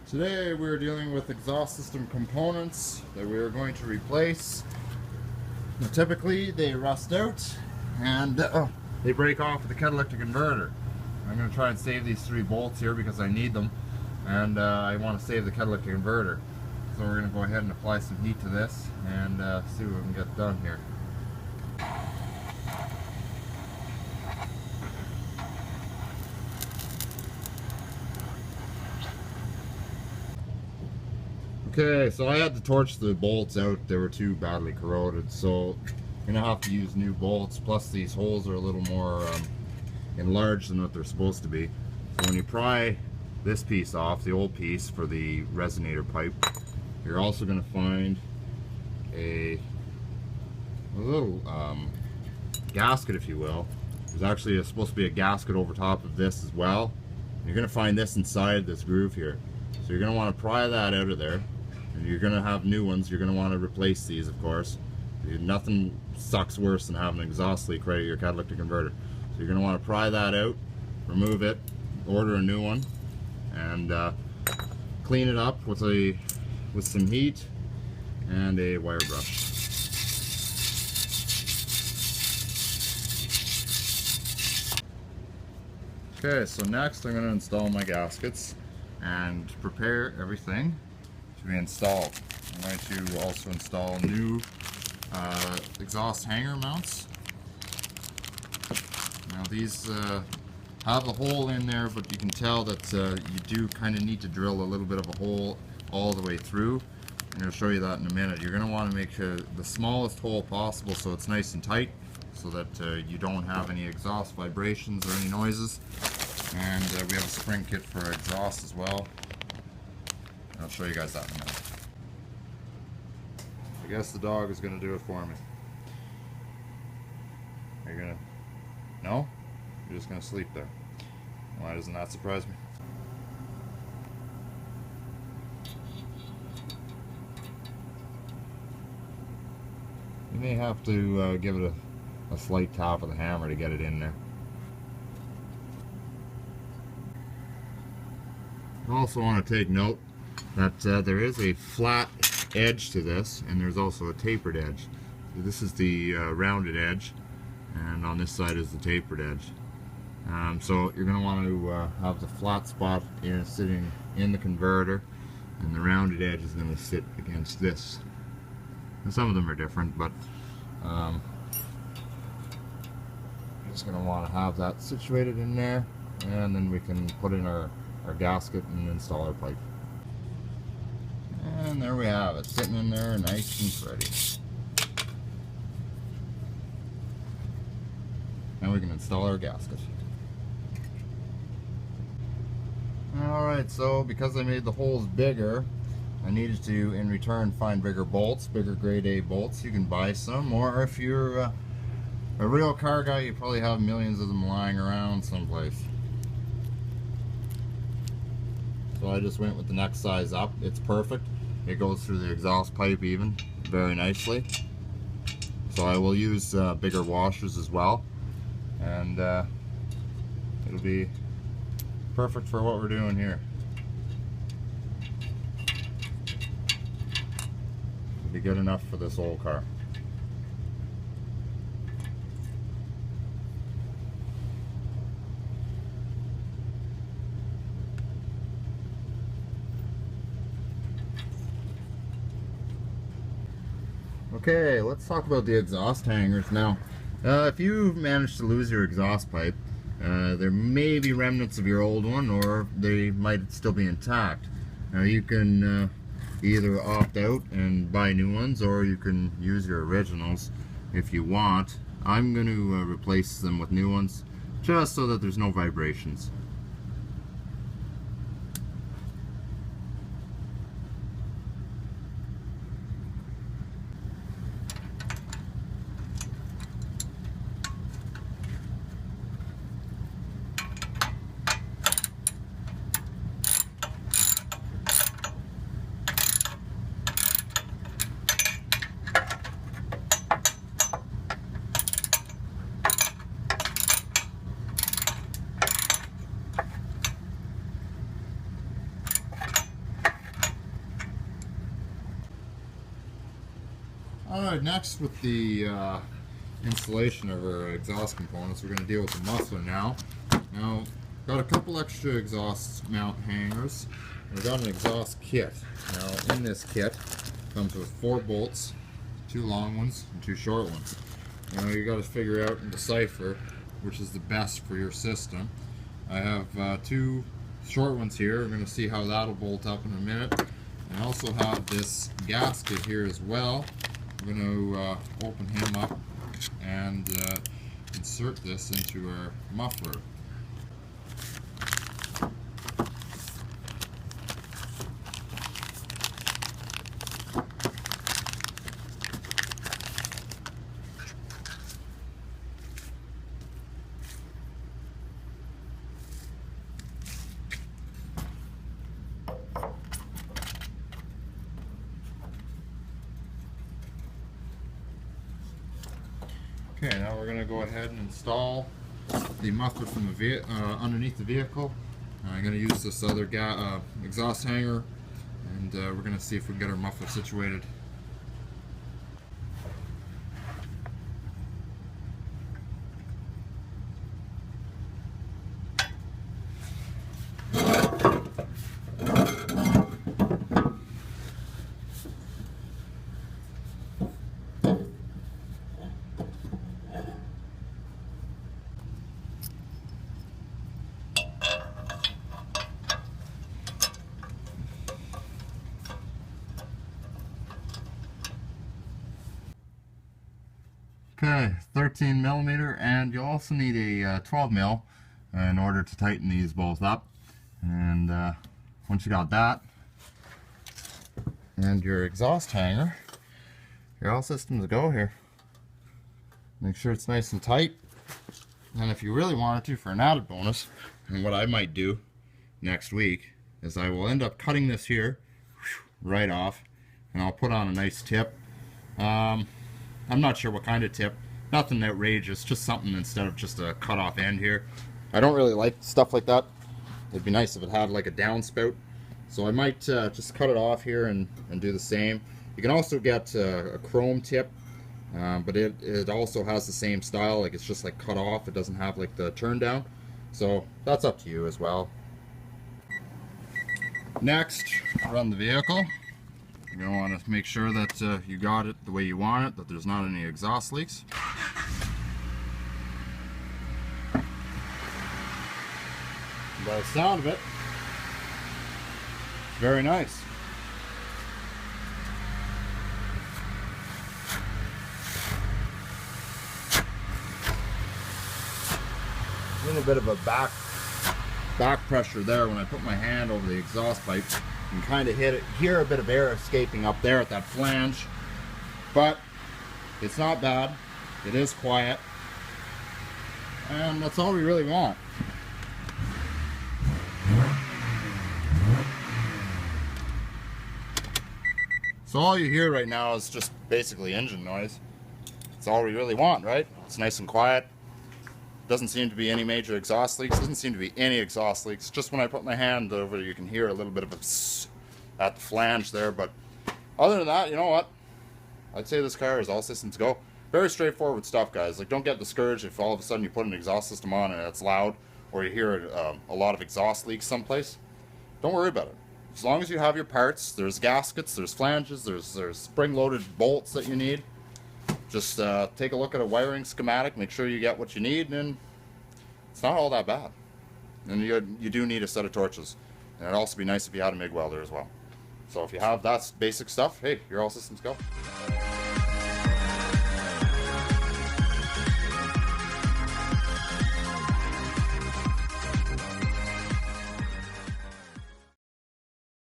Today we're dealing with exhaust system components that we are going to replace. Now, typically they rust out and they break off with the Catalytic Converter. I'm going to try and save these 3 bolts here because I need them, and I want to save the Catalytic Converter. So we're going to go ahead and apply some heat to this and see what we can get done here. Okay, so I had to torch the bolts out. They were too badly corroded, so I'm gonna have to use new bolts. Plus these holes are a little more enlarged than what they're supposed to be. So when you pry this piece off, the old piece for the resonator pipe, you're also gonna find a little gasket, if you will. There's actually supposed to be a gasket over top of this as well. And you're gonna find this inside this groove here. So you're gonna want to pry that out of there. And you're going to have new ones. You're going to want to replace these, of course. Nothing sucks worse than having an exhaust leak right at your catalytic converter. So you're going to want to pry that out, remove it, order a new one, and clean it up with some heat and a wire brush. Okay, so next I'm going to install my gaskets and prepare everything to be installed. I'm going to also install new exhaust hanger mounts. Now these have a hole in there, but you can tell that you do kind of need to drill a little bit of a hole all the way through. I'm going to show you that in a minute. You're going to want to make the smallest hole possible so it's nice and tight, so that you don't have any exhaust vibrations or any noises. And we have a spring kit for exhaust as well. I'll show you guys that in a minute. I guess the dog is going to do it for me. Are you going to... No? You're just going to sleep there. Why doesn't that surprise me? You may have to give it a slight tap of the hammer to get it in there. I also want to take note that there is a flat edge to this, and there's also a tapered edge. So this is the rounded edge, and on this side is the tapered edge. So you're going to want to have the flat spot sitting in the converter, and the rounded edge is going to sit against this. And some of them are different, but I'm just going to want to have that situated in there, and then we can put in our gasket and install our pipe. And there we have it, sitting in there nice and pretty. Now we can install our gasket. Alright, so because I made the holes bigger, I needed to, in return, find bigger bolts, bigger grade A bolts. You can buy some, or if you're a real car guy, you probably have millions of them lying around someplace. So I just went with the next size up. It's perfect. It goes through the exhaust pipe even very nicely. So I will use bigger washers as well, and it'll be perfect for what we're doing here. It'll be good enough for this old car. Okay, let's talk about the exhaust hangers now. If you managed to lose your exhaust pipe, there may be remnants of your old one, or they might still be intact. Now you can either opt out and buy new ones, or you can use your originals if you want. I'm going to replace them with new ones, just so that there's no vibrations. Alright, next with the installation of our exhaust components, we're going to deal with the muffler now. Now, got a couple extra exhaust mount hangers. We've got an exhaust kit. Now, in this kit, comes with 4 bolts, 2 long ones and 2 short ones. Now, you got to figure out and decipher which is the best for your system. I have 2 short ones here. We're going to see how that'll bolt up in a minute. I also have this gasket here as well. We're going to open him up and insert this into our muffler. Okay, now we're going to go ahead and install the muffler from the underneath the vehicle. I'm going to use this other exhaust hanger, and we're going to see if we can get our muffler situated. Okay, 13 millimeter, and you'll also need a 12 mil in order to tighten these both up. And once you got that and your exhaust hanger, you're all systems to go here. Make sure it's nice and tight. And if you really wanted to, for an added bonus, and what I might do next week is I will end up cutting this here right off, and I'll put on a nice tip. I'm not sure what kind of tip. Nothing outrageous, just something instead of just a cut off end here. I don't really like stuff like that. It'd be nice if it had like a downspout. So I might just cut it off here and do the same. You can also get a chrome tip, but it also has the same style. Like it's just like cut off. It doesn't have like the turn down. So that's up to you as well. Next, run the vehicle. You're going to want to make sure that you got it the way you want it, that there's not any exhaust leaks. By the sound of it, it's very nice. A little bit of a back pressure there when I put my hand over the exhaust pipe. You can kind of hear a bit of air escaping up there at that flange, but it's not bad. It is quiet, and that's all we really want. So all you hear right now is just basically engine noise. That's all we really want, right? It's nice and quiet. Doesn't seem to be any major exhaust leaks. Doesn't seem to be any exhaust leaks. Just when I put my hand over, you can hear a little bit of a psst at the flange there. But other than that, you know what? I'd say this car is all systems go. Very straightforward stuff, guys. Like, don't get discouraged if all of a sudden you put an exhaust system on and it's loud, or you hear a lot of exhaust leaks someplace. Don't worry about it. As long as you have your parts, there's gaskets, there's flanges, there's spring-loaded bolts that you need. Just take a look at a wiring schematic, make sure you get what you need, and it's not all that bad. And you do need a set of torches. And it'd also be nice if you had a MIG welder as well. So if you have that basic stuff, hey, your all systems go.